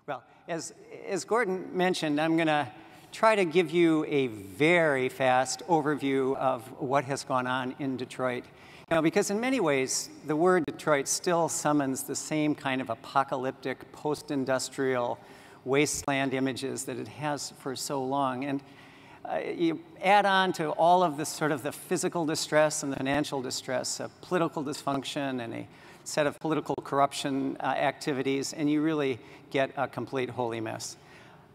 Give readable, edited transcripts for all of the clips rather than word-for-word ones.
Well, as Gordon mentioned, I'm going to try to give you a very fast overview of what has gone on in Detroit. Because in many ways, the word Detroit still summons the same kind of apocalyptic, post-industrial wasteland images that it has for so long. And you add on to all of this sort of the physical distress and the financial distress, political dysfunction and a set of political corruption activities, and you really get a complete holy mess.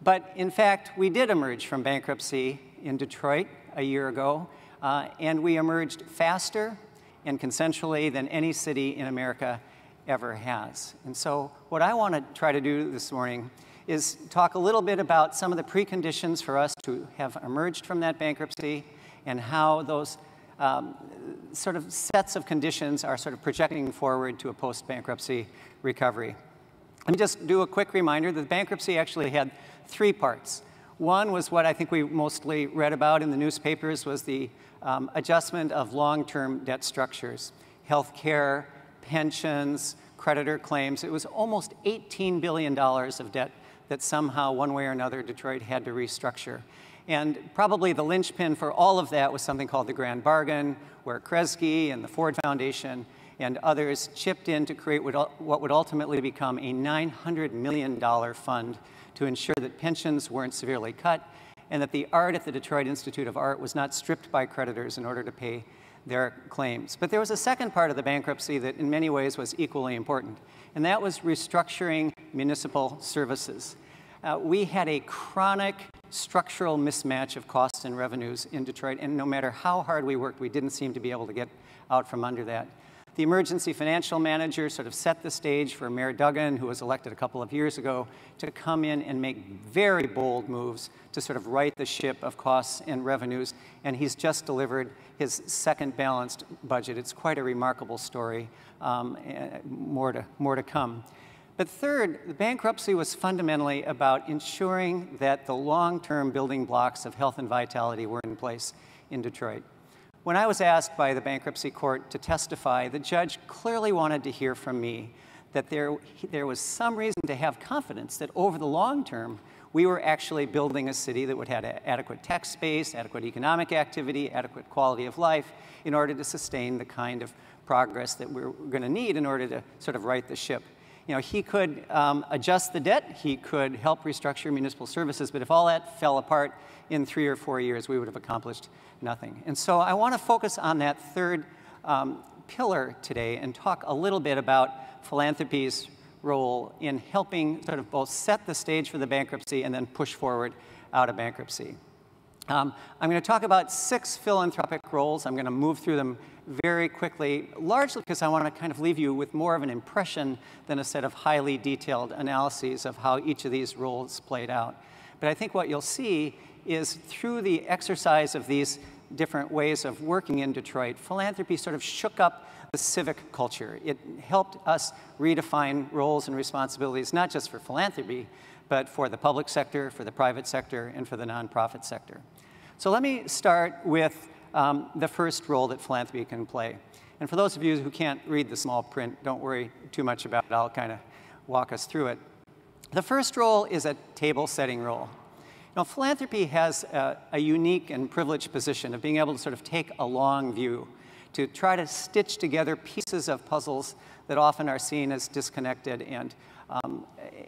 But in fact, we did emerge from bankruptcy in Detroit a year ago, and we emerged faster and consensually than any city in America ever has. And so what I want to try to do this morning is talk a little bit about some of the preconditions for us to have emerged from that bankruptcy and how those sort of sets of conditions are sort of projecting forward to a post-bankruptcy recovery. Let me just do a quick reminder that bankruptcy actually had three parts. One was what I think we mostly read about in the newspapers was the adjustment of long-term debt structures, health care, pensions, creditor claims. It was almost $18 billion of debt that somehow, one way or another, Detroit had to restructure. And probably the linchpin for all of that was something called the Grand Bargain, where Kresge and the Ford Foundation and others chipped in to create what would ultimately become a $900 million fund to ensure that pensions weren't severely cut and that the art at the Detroit Institute of Art was not stripped by creditors in order to pay their claims. But there was a second part of the bankruptcy that in many ways was equally important, and that was restructuring municipal services. We had a chronic structural mismatch of costs and revenues in Detroit, and no matter how hard we worked, we didn't seem to be able to get out from under that. The emergency financial manager sort of set the stage for Mayor Duggan, who was elected a couple of years ago, to come in and make very bold moves to sort of right the ship of costs and revenues, and he's just delivered his second balanced budget. It's quite a remarkable story, more to come. But third, the bankruptcy was fundamentally about ensuring that the long-term building blocks of health and vitality were in place in Detroit. When I was asked by the bankruptcy court to testify, the judge clearly wanted to hear from me that there was some reason to have confidence that over the long term, we were actually building a city that would have adequate tax space, adequate economic activity, adequate quality of life in order to sustain the kind of progress that we're going to need in order to sort of right the ship. He could adjust the debt, he could help restructure municipal services, but if all that fell apart in 3 or 4 years, we would have accomplished nothing. And so I want to focus on that third pillar today and talk a little bit about philanthropy's role in helping sort of both set the stage for the bankruptcy and then push forward out of bankruptcy. I'm going to talk about 6 philanthropic roles. I'm going to move through them very quickly, largely because I want to kind of leave you with more of an impression than a set of highly detailed analyses of how each of these roles played out. But I think what you'll see is through the exercise of these different ways of working in Detroit, philanthropy sort of shook up the civic culture. It helped us redefine roles and responsibilities, not just for philanthropy, but for the public sector, for the private sector, and for the nonprofit sector. So let me start with the first role that philanthropy can play. And for those of you who can't read the small print, don't worry too much about it. I'll kind of walk us through it. The first role is a table-setting role. Philanthropy has a unique and privileged position of being able to sort of take a long view, to try to stitch together pieces of puzzles that often are seen as disconnected and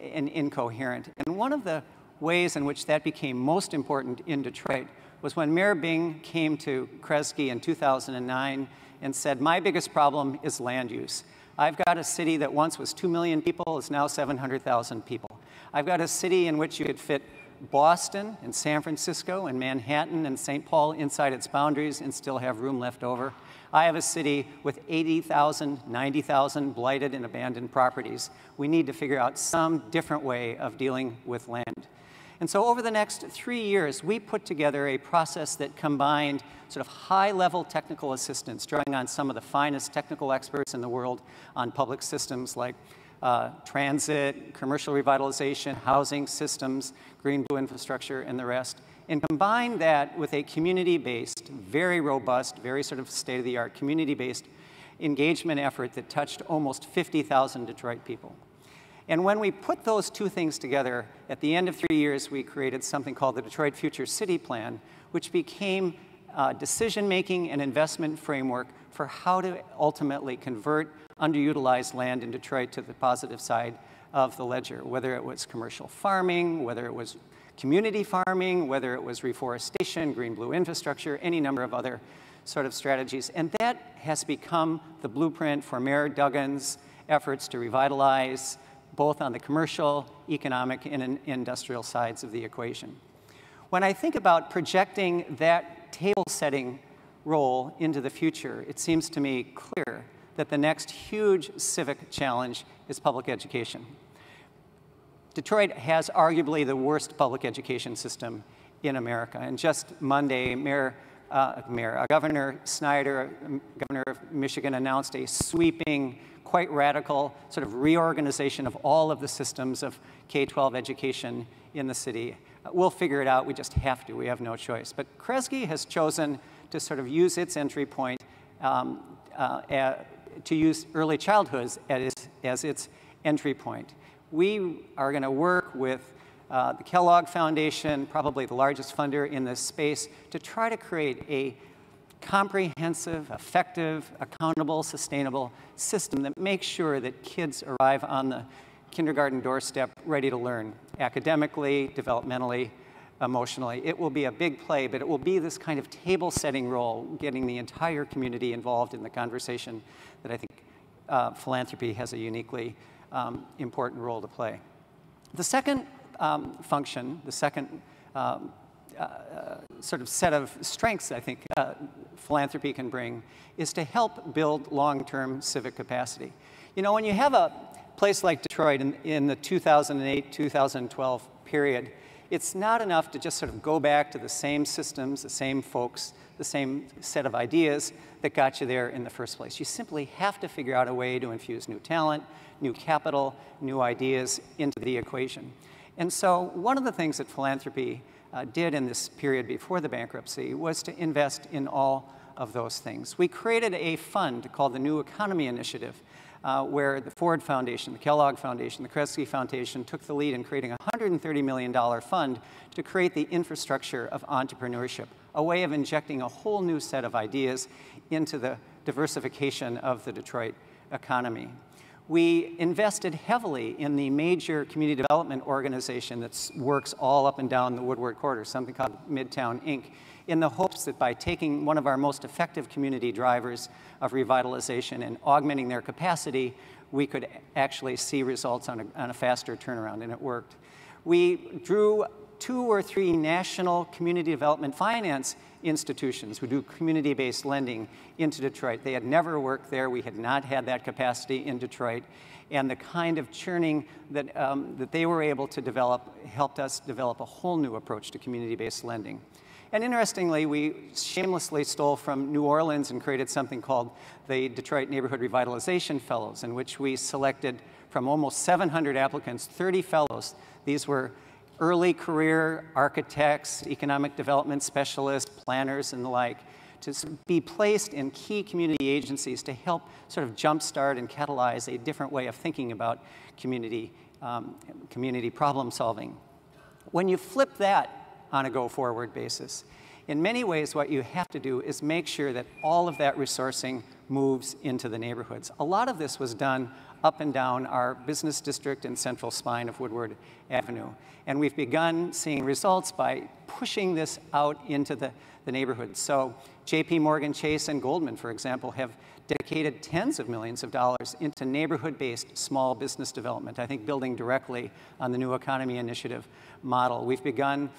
incoherent. And one of the ways in which that became most important in Detroit was when Mayor Bing came to Kresge in 2009 and said, my biggest problem is land use. I've got a city that once was 2 million people, is now 700,000 people. I've got a city in which you could fit Boston and San Francisco and Manhattan and St. Paul inside its boundaries and still have room left over. I have a city with 80,000, 90,000 blighted and abandoned properties. We need to figure out some different way of dealing with land. And so over the next 3 years, we put together a process that combined sort of high-level technical assistance, drawing on some of the finest technical experts in the world on public systems like transit, commercial revitalization, housing systems, green-blue infrastructure, and the rest, and combine that with a community-based, very robust, very sort of state-of-the-art community-based engagement effort that touched almost 50,000 Detroit people. And when we put those two things together, at the end of 3 years, we created something called the Detroit Future City Plan, which became a decision-making and investment framework for how to ultimately convert underutilized land in Detroit to the positive side of the ledger, whether it was commercial farming, whether it was community farming, whether it was reforestation, green-blue infrastructure, any number of other sort of strategies. And that has become the blueprint for Mayor Duggan's efforts to revitalize both on the commercial, economic, and industrial sides of the equation. When I think about projecting that table-setting role into the future, it seems to me clear that the next huge civic challenge is public education. Detroit has arguably the worst public education system in America. And just Monday, Governor Snyder, governor of Michigan, announced a sweeping, quite radical sort of reorganization of all of the systems of K-12 education in the city. We'll figure it out. We just have to. We have no choice. But Kresge has chosen to sort of use its entry point to use early childhood as its entry point. We are going to work with the Kellogg Foundation, probably the largest funder in this space, to try to create a comprehensive, effective, accountable, sustainable system that makes sure that kids arrive on the kindergarten doorstep ready to learn, academically, developmentally, emotionally. It will be a big play, but it will be this kind of table-setting role, getting the entire community involved in the conversation that I think philanthropy has a uniquely important role to play. The second function, the second sort of set of strengths I think philanthropy can bring is to help build long-term civic capacity. You know, when you have a place like Detroit in the 2008-2012 period, it's not enough to just sort of go back to the same systems, the same folks, the same set of ideas that got you there in the first place. You simply have to figure out a way to infuse new talent, new capital, new ideas into the equation. And so one of the things that philanthropy did in this period before the bankruptcy was to invest in all of those things. We created a fund called the New Economy Initiative, where the Ford Foundation, the Kellogg Foundation, the Kresge Foundation took the lead in creating a $130 million fund to create the infrastructure of entrepreneurship, a way of injecting a whole new set of ideas into the diversification of the Detroit economy. We invested heavily in the major community development organization that works all up and down the Woodward Corridor, something called Midtown Inc., in the hopes that by taking one of our most effective community drivers of revitalization and augmenting their capacity, we could actually see results on a faster turnaround, and it worked. We drew 2 or 3 national community development finance institutions who do community-based lending into Detroit. They had never worked there. We had not had that capacity in Detroit. And the kind of churning that, that they were able to develop helped us develop a whole new approach to community-based lending. And interestingly, we shamelessly stole from New Orleans and created something called the Detroit Neighborhood Revitalization Fellows, in which we selected from almost 700 applicants, 30 fellows. These were early career architects, economic development specialists, planners, and the like, to be placed in key community agencies to help sort of jumpstart and catalyze a different way of thinking about community problem solving. When you flip that on a go-forward basis, in many ways what you have to do is make sure that all of that resourcing moves into the neighborhoods. A lot of this was done up and down our business district and central spine of Woodward Avenue. And we've begun seeing results by pushing this out into the neighborhoods. So JP Morgan Chase and Goldman, for example, have dedicated tens of millions of dollars into neighborhood-based small business development, I think building directly on the New Economy Initiative model. We've begun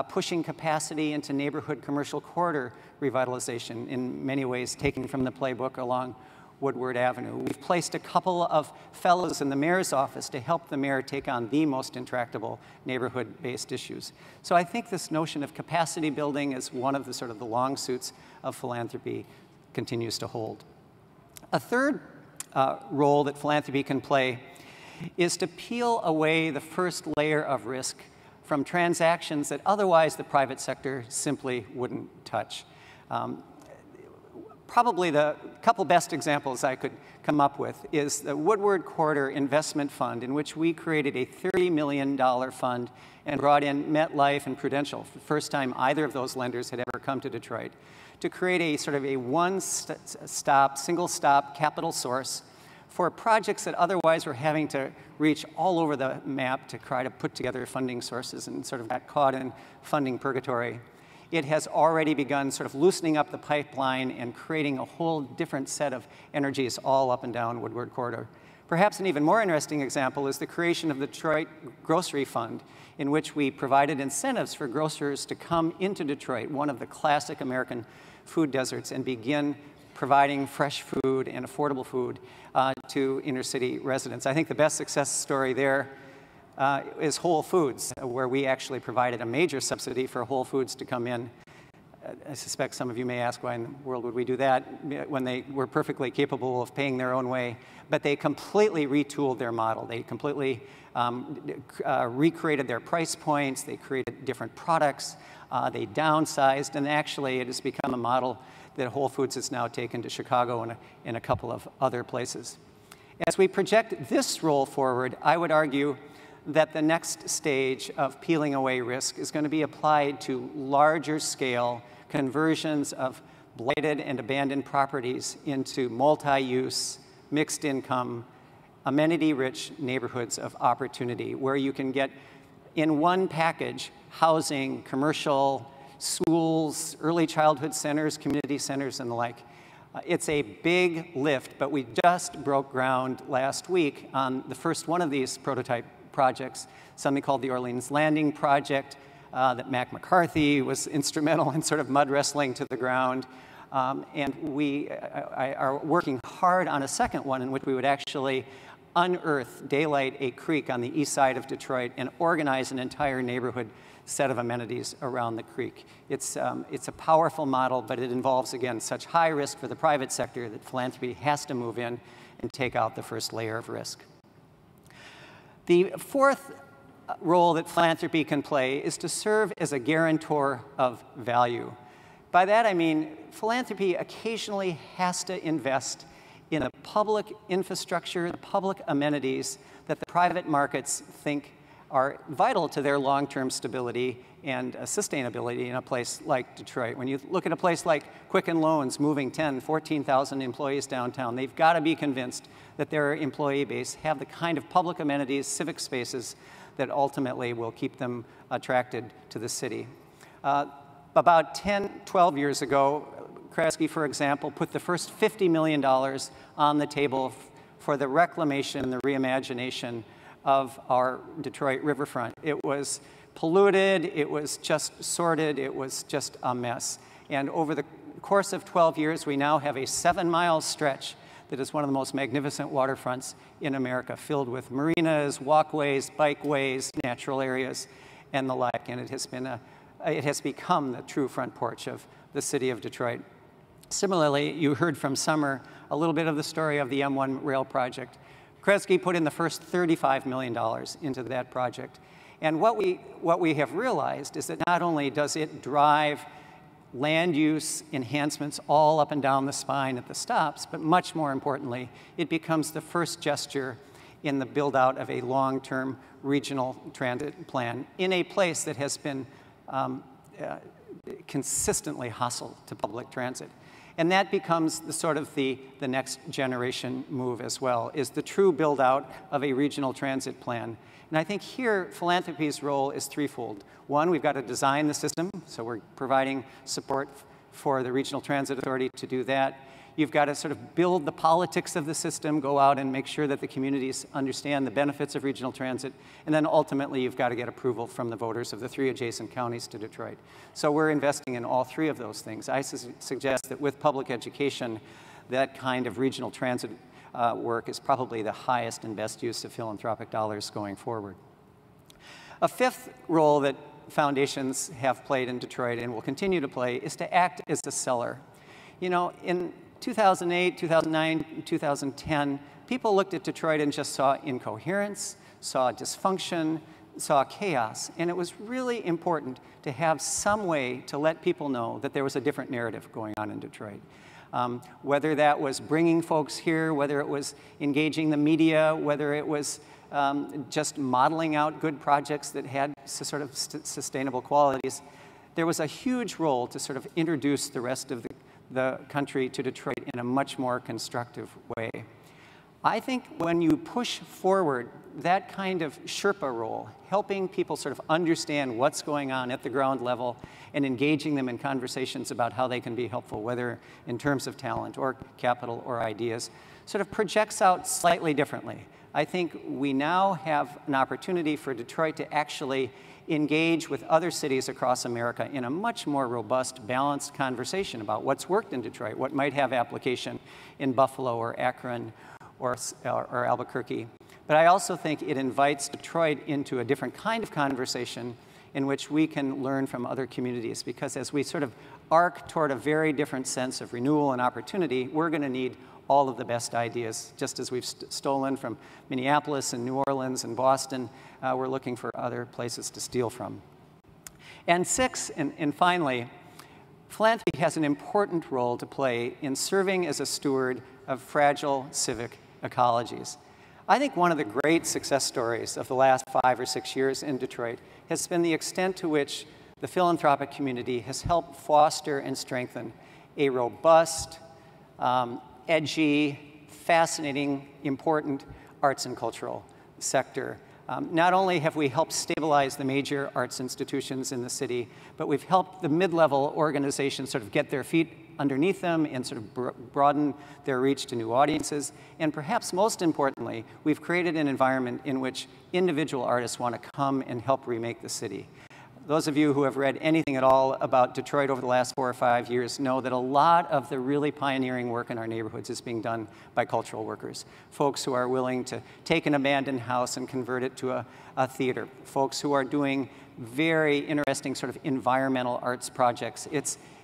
pushing capacity into neighborhood commercial corridor revitalization, in many ways taking from the playbook along Woodward Avenue. We've placed a couple of fellows in the mayor's office to help the mayor take on the most intractable neighborhood-based issues. So I think this notion of capacity building as one of the sort of the long suits of philanthropy continues to hold. A third role that philanthropy can play is to peel away the first layer of risk from transactions that otherwise the private sector simply wouldn't touch. Probably the couple best examples I could come up with is the Woodward Corridor Investment Fund, in which we created a $30 million fund and brought in MetLife and Prudential, for the first time either of those lenders had ever come to Detroit, to create a sort of a one-stop, single-stop capital source for projects that otherwise were having to reach all over the map to try to put together funding sources and sort of got caught in funding purgatory. It has already begun sort of loosening up the pipeline and creating a whole different set of energies all up and down Woodward Corridor. Perhaps an even more interesting example is the creation of the Detroit Grocery Fund, in which we provided incentives for grocers to come into Detroit, one of the classic American food deserts, and begin providing fresh food and affordable food to inner city residents. I think the best success story there is Whole Foods, where we actually provided a major subsidy for Whole Foods to come in. I suspect some of you may ask, why in the world would we do that when they were perfectly capable of paying their own way? But they completely retooled their model. They completely recreated their price points. They created different products. They downsized, and actually it has become a model that Whole Foods has now taken to Chicago and a couple of other places. As we project this roll forward, I would argue that the next stage of peeling away risk is going to be applied to larger scale conversions of blighted and abandoned properties into multi-use, mixed income, amenity-rich neighborhoods of opportunity, where you can get in one package housing, commercial, schools, early childhood centers, community centers, and the like. It's a big lift, but we just broke ground last week on the first one of these prototype projects, something called the Orleans Landing Project, that Mac McCarthy was instrumental in sort of mud wrestling to the ground. And we are working hard on a second one in which we would actually unearth, daylight a creek on the east side of Detroit and organize an entire neighborhood set of amenities around the creek. It's a powerful model, but it involves, again, such high risk for the private sector that philanthropy has to move in and take out the first layer of risk. The fourth role that philanthropy can play is to serve as a guarantor of value. By that I mean philanthropy occasionally has to invest in a public infrastructure, public amenities that the private markets think are vital to their long-term stability and sustainability in a place like Detroit. When you look at a place like Quicken Loans moving 10, 14,000 employees downtown, they've got to be convinced that their employee base have the kind of public amenities, civic spaces that ultimately will keep them attracted to the city. About 10, 12 years ago, Kresge, for example, put the first $50 million on the table for the reclamation and the reimagination of our Detroit riverfront. It was polluted, it was just sordid, it was just a mess. And over the course of 12 years, we now have a 7-mile stretch that is one of the most magnificent waterfronts in America, filled with marinas, walkways, bikeways, natural areas, and the like. And it has become the true front porch of the city of Detroit. Similarly, you heard from Summer a little bit of the story of the M1 rail project. Kresge put in the first $35 million into that project. And what we have realized is that not only does it drive land use enhancements all up and down the spine at the stops, but much more importantly, it becomes the first gesture in the build-out of a long-term regional transit plan in a place that has been consistently hostile to public transit. And that becomes the sort of the next generation move as well, is the true build-out of a regional transit plan. And I think here, philanthropy's role is threefold. One, we've got to design the system, so we're providing support for the Regional Transit Authority to do that. You've got to sort of build the politics of the system, go out and make sure that the communities understand the benefits of regional transit, and then ultimately you've got to get approval from the voters of the 3 adjacent counties to Detroit. So we're investing in all 3 of those things. I suggest that with public education, that kind of regional transit work is probably the highest and best use of philanthropic dollars going forward. A fifth role that foundations have played in Detroit and will continue to play is to act as a seller. You know, in 2008, 2009, 2010, people looked at Detroit and just saw incoherence, saw dysfunction, saw chaos, and it was really important to have some way to let people know that there was a different narrative going on in Detroit. Whether that was bringing folks here, whether it was engaging the media, whether it was just modeling out good projects that had sort of sustainable qualities, there was a huge role to sort of introduce the rest of the country to Detroit in a much more constructive way. I think when you push forward that kind of Sherpa role, helping people sort of understand what's going on at the ground level and engaging them in conversations about how they can be helpful, whether in terms of talent or capital or ideas, sort of projects out slightly differently. I think we now have an opportunity for Detroit to actually engage with other cities across America in a much more robust, balanced conversation about what's worked in Detroit, what might have application in Buffalo or Akron or Albuquerque. But I also think it invites Detroit into a different kind of conversation in which we can learn from other communities, because as we sort of arc toward a very different sense of renewal and opportunity, we're going to need all of the best ideas. Just as we've stolen from Minneapolis and New Orleans and Boston, we're looking for other places to steal from. And six, and finally, philanthropy has an important role to play in serving as a steward of fragile civic ecologies. I think one of the great success stories of the last 5 or 6 years in Detroit has been the extent to which the philanthropic community has helped foster and strengthen a robust, edgy, fascinating, important arts and cultural sector. Not only have we helped stabilize the major arts institutions in the city, but we've helped the mid-level organizations sort of get their feet underneath them and sort of broaden their reach to new audiences. And perhaps most importantly, we've created an environment in which individual artists want to come and help remake the city. Those of you who have read anything at all about Detroit over the last 4 or 5 years know that a lot of the really pioneering work in our neighborhoods is being done by cultural workers, folks who are willing to take an abandoned house and convert it to a theater, folks who are doing very interesting sort of environmental arts projects.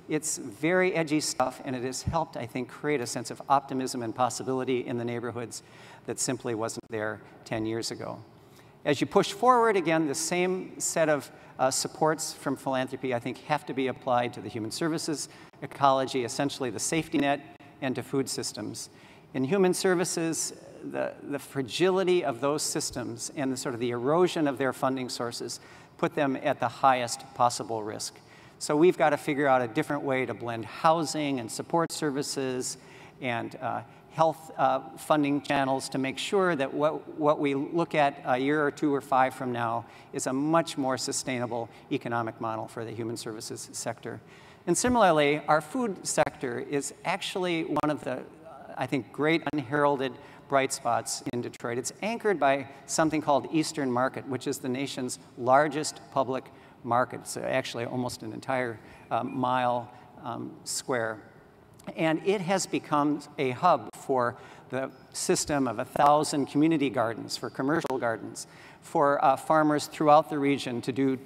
It's very edgy stuff, and it has helped, I think, create a sense of optimism and possibility in the neighborhoods that simply wasn't there 10 years ago. As you push forward, again, the same set of supports from philanthropy, I think, have to be applied to the human services ecology, essentially the safety net, and to food systems. In human services, the fragility of those systems and the sort of the erosion of their funding sources put them at the highest possible risk. So we've got to figure out a different way to blend housing and support services and health funding channels to make sure that what we look at a year or 2 or 5 from now is a much more sustainable economic model for the human services sector. And similarly, our food sector is actually one of the, I think, great unheralded bright spots in Detroit. It's anchored by something called Eastern Market, which is the nation's largest public market. It's actually almost an entire mile square. And it has become a hub for the system of 1,000 community gardens, for commercial gardens, for farmers throughout the region to do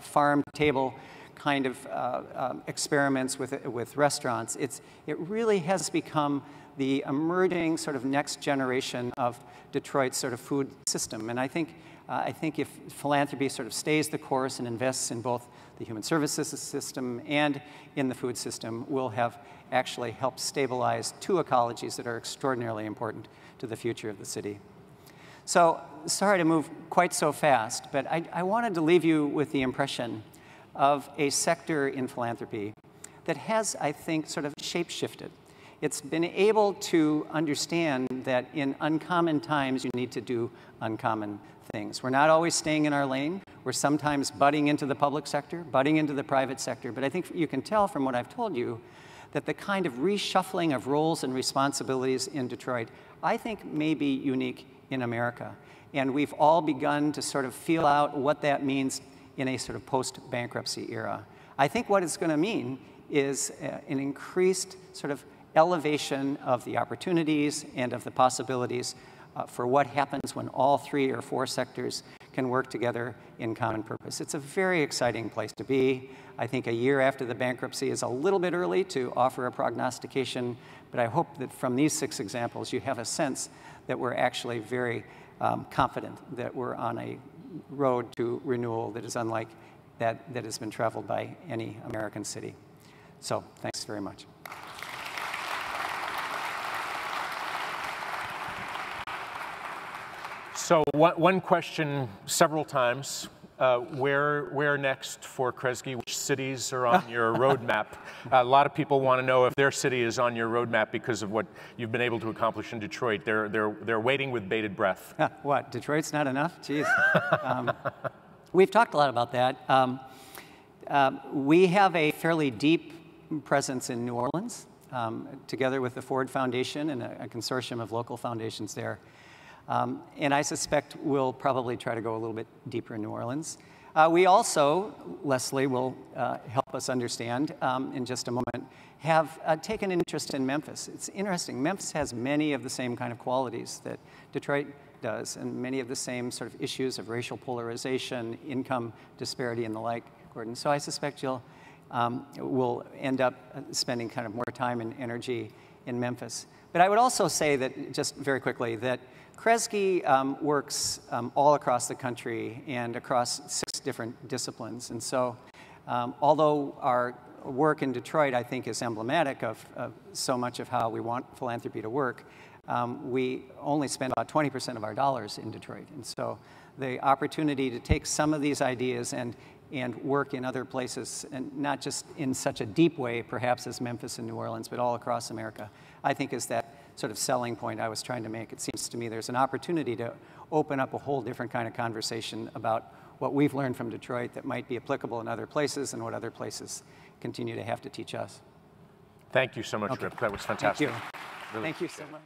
farm-table kind of experiments with restaurants. It really has become the emerging sort of next generation of Detroit's sort of food system. And I think if philanthropy sort of stays the course and invests in both the human services system and in the food system, we'll have actually helped stabilize 2 ecologies that are extraordinarily important to the future of the city. So, sorry to move quite so fast, but I wanted to leave you with the impression of a sector in philanthropy that has, I think, sort of shape-shifted. It's been able to understand that in uncommon times, you need to do uncommon things. We're not always staying in our lane. We're sometimes butting into the public sector, butting into the private sector. But I think you can tell from what I've told you that the kind of reshuffling of roles and responsibilities in Detroit, I think, may be unique in America. And we've all begun to sort of feel out what that means in a sort of post-bankruptcy era. I think what it's going to mean is an increased sort of elevation of the opportunities and of the possibilities for what happens when all 3 or 4 sectors can work together in common purpose. It's a very exciting place to be. I think a year after the bankruptcy is a little bit early to offer a prognostication, but I hope that from these 6 examples you have a sense that we're actually very confident that we're on a road to renewal that is unlike that has been traveled by any American city. So thanks very much. So one question several times, where next for Kresge? Which cities are on your roadmap? A lot of people want to know if their city is on your roadmap because of what you've been able to accomplish in Detroit. They're waiting with bated breath. What, Detroit's not enough? Jeez. We've talked a lot about that. We have a fairly deep presence in New Orleans, together with the Ford Foundation and a consortium of local foundations there. And I suspect we'll probably try to go a little bit deeper in New Orleans. We also, Leslie will help us understand in just a moment, have taken an interest in Memphis. It's interesting. Memphis has many of the same kind of qualities that Detroit does, and many of the same sort of issues of racial polarization, income disparity, and the like, Gordon. So I suspect we'll end up spending kind of more time and energy in Memphis. But I would also say that, just very quickly, that Kresge works all across the country and across 6 different disciplines. And so although our work in Detroit, I think, is emblematic of so much of how we want philanthropy to work, we only spend about 20% of our dollars in Detroit. And so the opportunity to take some of these ideas and work in other places, and not just in such a deep way, perhaps, as Memphis and New Orleans, but all across America, I think is that sort of selling point I was trying to make. It seems to me there's an opportunity to open up a whole different kind of conversation about what we've learned from Detroit that might be applicable in other places and what other places continue to have to teach us. Thank you so much, Rip. That was fantastic. Thank you. Thank you so much.